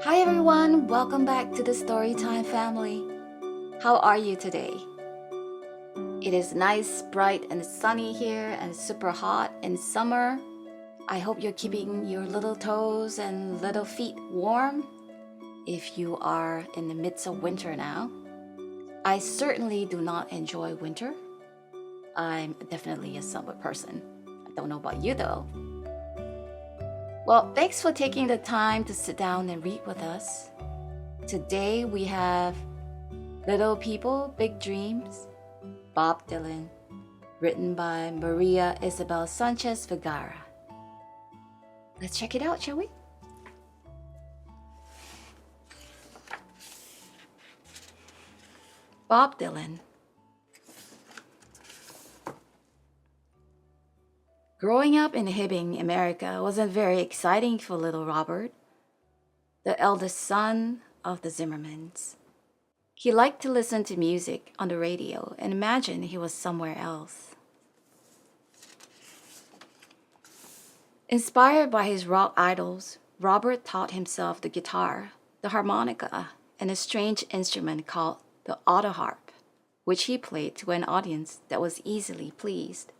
Hi everyone, welcome back to the Storytime family. How are you today? It is nice, bright, and sunny here and super hot in summer. I hope you're keeping your little toes and little feet warm if you are in the midst of winter now. I certainly do not enjoy winter. I'm definitely a summer person. I don't know about you though. Well, thanks for taking the time to sit down and read with us. Today we have Little People, Big Dreams, Bob Dylan, written by Maria Isabel Sanchez Vegara. Let's check it out, shall we? Bob Dylan. Growing up in Hibbing, America wasn't very exciting for little Robert, the eldest son of the Zimmermans. He liked to listen to music on the radio and imagine he was somewhere else. Inspired by his rock idols, Robert taught himself the guitar, the harmonica, and a strange instrument called the autoharp, which he played to an audience that was easily pleased.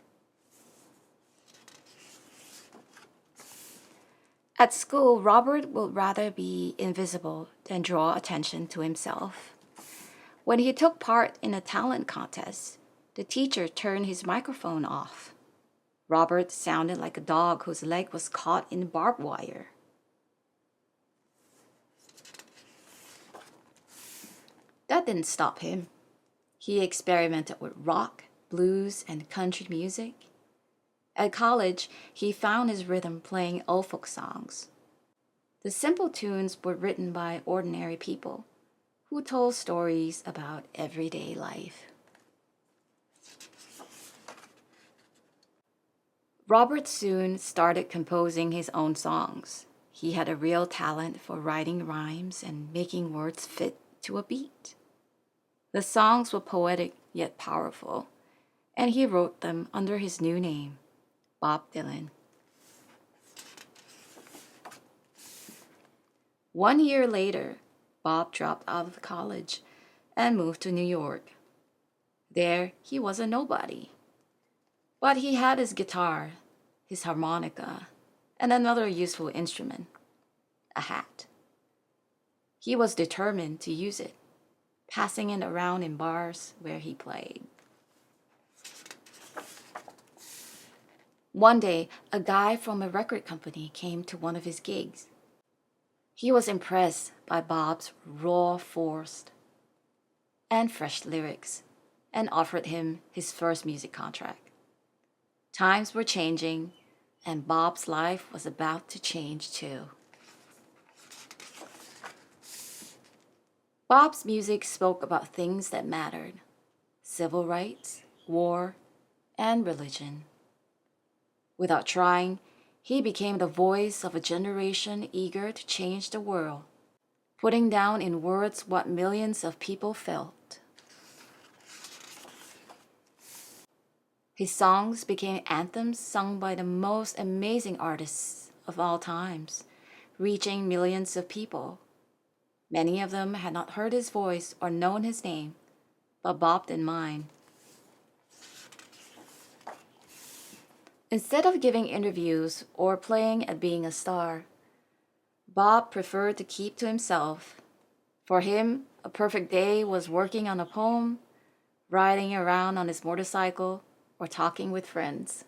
At school, Robert would rather be invisible than draw attention to himself. When he took part in a talent contest, the teacher turned his microphone off. Robert sounded like a dog whose leg was caught in barbed wire. That didn't stop him. He experimented with rock, blues, and country music. At college, he found his rhythm playing old folk songs. The simple tunes were written by ordinary people who told stories about everyday life. Robert soon started composing his own songs. He had a real talent for writing rhymes and making words fit to a beat. The songs were poetic yet powerful, and he wrote them under his new name, Bob Dylan. 1 year later, Bob dropped out of college and moved to New York. There, he was a nobody. But he had his guitar, his harmonica, and another useful instrument, a hat. He was determined to use it, passing it around in bars where he played. One day, a guy from a record company came to one of his gigs. He was impressed by Bob's raw force and fresh lyrics and offered him his first music contract. Times were changing, and Bob's life was about to change too. Bob's music spoke about things that mattered: civil rights, war, and religion. Without trying, he became the voice of a generation eager to change the world, putting down in words what millions of people felt. His songs became anthems sung by the most amazing artists of all times, reaching millions of people. Many of them had not heard his voice or known his name, but Bob didn't mind. Instead of giving interviews or playing at being a star, Bob preferred to keep to himself. For him, a perfect day was working on a poem, riding around on his motorcycle, or talking with friends.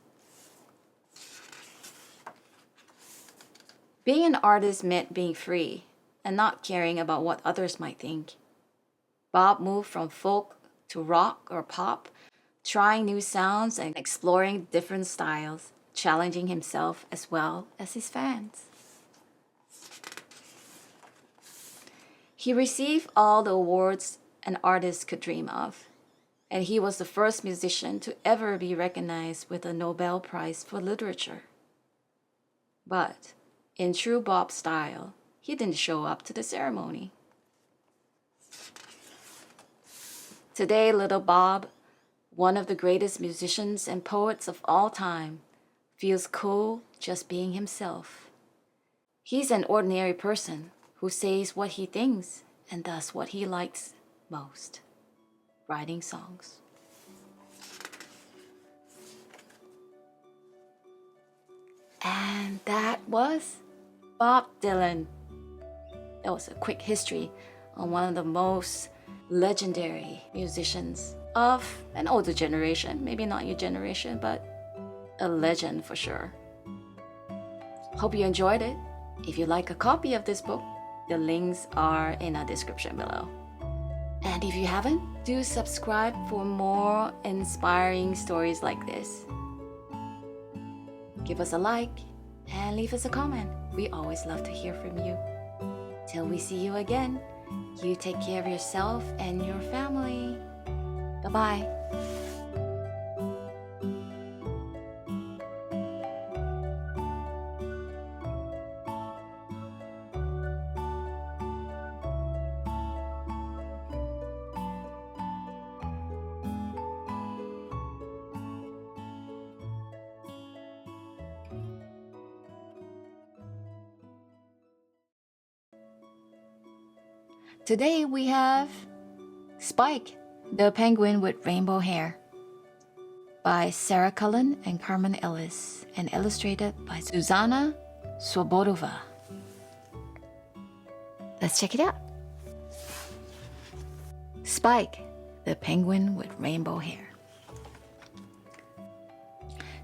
Being an artist meant being free and not caring about what others might think. Bob moved from folk to rock or pop, trying new sounds and exploring different styles, challenging himself as well as his fans. He received all the awards an artist could dream of, and he was the first musician to ever be recognized with a Nobel Prize for Literature. But, in true Bob style, he didn't show up to the ceremony. Today, little Bob, one of the greatest musicians and poets of all time, feels cool just being himself. He's an ordinary person who says what he thinks and does what he likes most, writing songs. And that was Bob Dylan. That was a quick history on one of the most legendary musicians of an older generation. Maybe not your generation, but a legend for sure. Hope you enjoyed it. If you'd like a copy of this book, the links are in our description below. And if you haven't, do subscribe for more inspiring stories like this. Give us a like and leave us a comment. We always love to hear from you. Till we see you again, you take care of yourself and your family. Bye-bye. Today we have Spike, the penguin with rainbow hair, by Sarah Cullen and Carmen Ellis, and illustrated by Zuzana Swobodova. Let's check it out. Spike, the penguin with rainbow hair.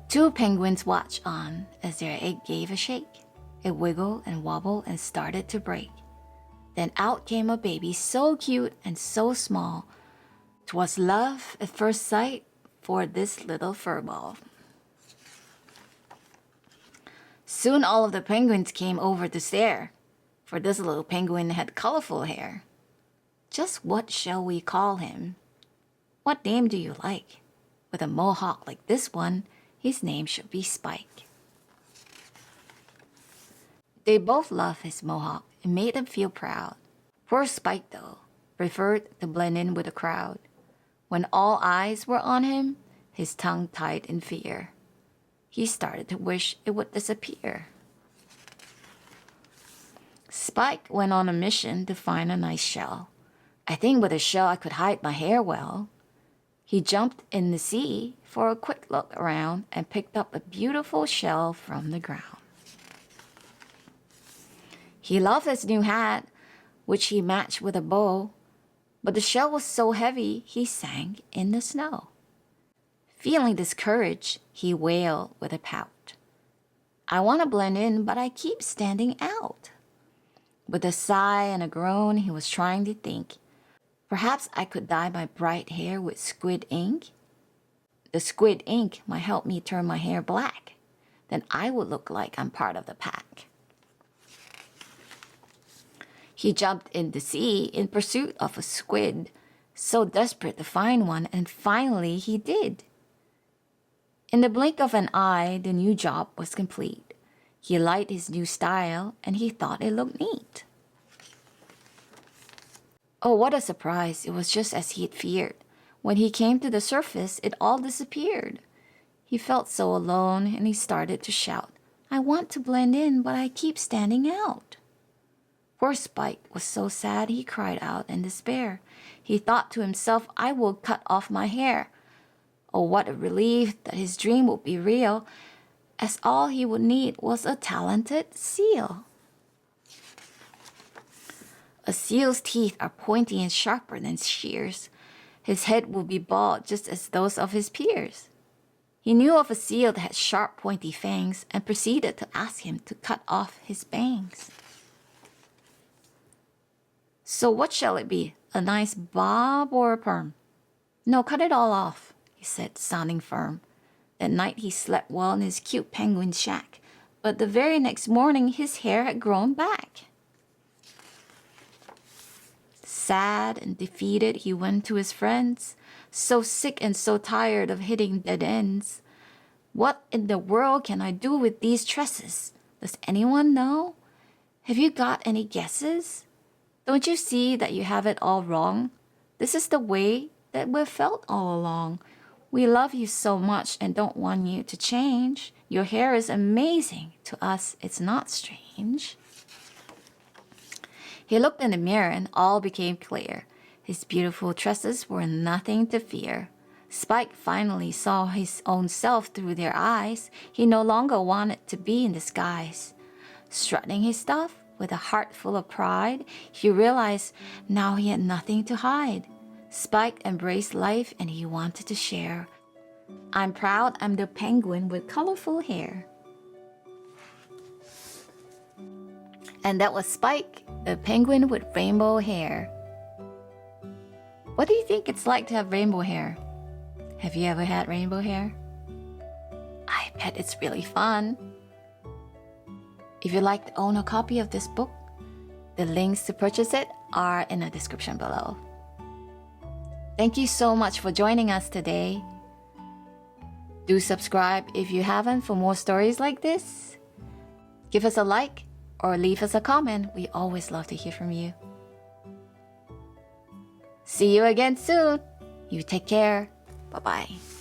Two penguins watched on as their egg gave a shake. It wiggled and wobbled and started to break. Then out came a baby so cute and so small. 'Twas love at first sight for this little furball. Soon all of the penguins came over to stare, for this little penguin had colorful hair. Just what shall we call him? What name do you like? With a mohawk like this one, his name should be Spike. They both loved his mohawk. It made them feel proud. Poor Spike, though, preferred to blend in with the crowd. When all eyes were on him, his tongue tied in fear. He started to wish it would disappear. Spike went on a mission to find a nice shell. I think with a shell I could hide my hair well. He jumped in the sea for a quick look around and picked up a beautiful shell from the ground. He loved his new hat, which he matched with a bow, but the shell was so heavy he sank in the snow. Feeling discouraged, he wailed with a pout. I want to blend in, but I keep standing out. With a sigh and a groan, he was trying to think. Perhaps I could dye my bright hair with squid ink. The squid ink might help me turn my hair black. Then I would look like I'm part of the pack. He jumped in the sea in pursuit of a squid, so desperate to find one, and finally he did. In the blink of an eye, the new job was complete. He liked his new style, and he thought it looked neat. Oh, what a surprise. It was just as he had feared. When he came to the surface, it all disappeared. He felt so alone, and he started to shout, I want to blend in, but I keep standing out. Poor Spike was so sad he cried out in despair. He thought to himself, I will cut off my hair. Oh, what a relief that his dream would be real, as all he would need was a talented seal. A seal's teeth are pointy and sharper than shears. His head will be bald just as those of his peers. He knew of a seal that had sharp, pointy fangs and proceeded to ask him to cut off his bangs. So what shall it be? A nice bob or a perm? No, cut it all off, he said, sounding firm. That night he slept well in his cute penguin shack, but the very next morning his hair had grown back. Sad and defeated, he went to his friends, so sick and so tired of hitting dead ends. What in the world can I do with these tresses? Does anyone know? Have you got any guesses? Don't you see that you have it all wrong? This is the way that we've felt all along. We love you so much and don't want you to change. Your hair is amazing. To us, it's not strange. He looked in the mirror and all became clear. His beautiful tresses were nothing to fear. Spike finally saw his own self through their eyes. He no longer wanted to be in disguise. Strutting his stuff with a heart full of pride, he realized now he had nothing to hide. Spike embraced life and he wanted to share. I'm proud I'm the penguin with colorful hair. And that was Spike, the penguin with rainbow hair. What do you think it's like to have rainbow hair? Have you ever had rainbow hair? I bet it's really fun. If you'd like to own a copy of this book, the links to purchase it are in the description below. Thank you so much for joining us today. Do subscribe if you haven't for more stories like this. Give us a like or leave us a comment. We always love to hear from you. See you again soon. You take care. Bye-bye.